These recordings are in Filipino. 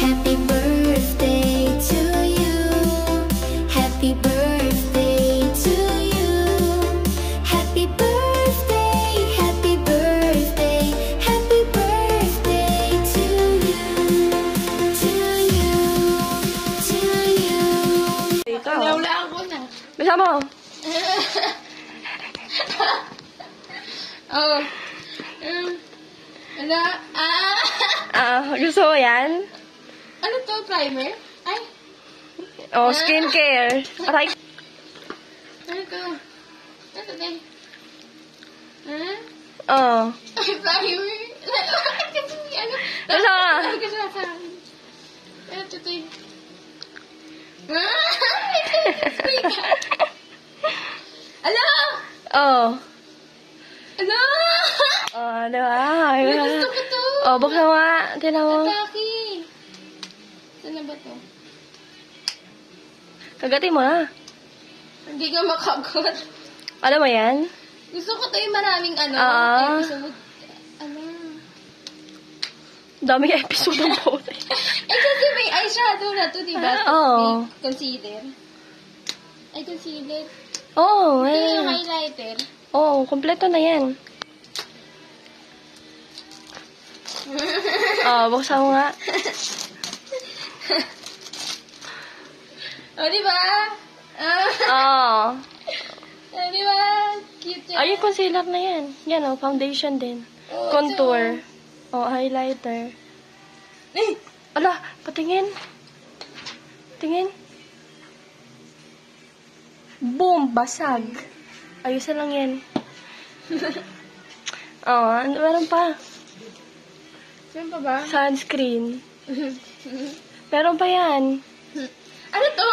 Happy birthday to you. Happy birthday to you. Happy birthday, happy birthday, happy birthday to you. To you, to you. Wala ako na. Bisa mo? Oh. Ano? Gusto mo yan? Ano to? Primer? Ay. Oh, skincare. Aray. Ano to? Ano to, Ben? Oh. Ay, primer. Kasi ano? Gusto mo? Ay, kasi sa akin. Ano to, Ben? Ano? Oh. Ano? Oh, diba? Ay, Gusto ko to. oh, buksan mo nga. Tignan mo. Atake. Saan na ba to? Kagatin mo na. Hindi ka makagot. Alam mo yan? Gusto ko to yung maraming episode. Ano? Daming episode ng bote. Kasi may eyeshadow na to, diba? Oo. May concealer. Ay, concealer. Oh, Ito eh. yung highlighter. Oh, kompleto na yan. Oh, buksan mo nga. O, diba? Oh. Diba? Cute yan. Ay, yung concealer na yan. Yan, oh, foundation din. Oh, Contour. Oh, highlighter. Eh! Ala, patingin. Tingin. Boom, basag. Ayusan lang yan. Oh, meron pa. Saan pa ba? Sunscreen. Meron pa yan. Ano to?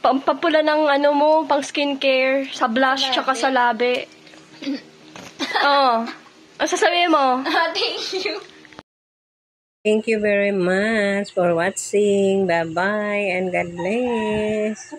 Pampapula ng ano mo, pang skincare, sa blush, tsaka sa labi. Oh. Ang sasabihin mo? Thank you. Thank you very much for watching. Bye-bye and God bless.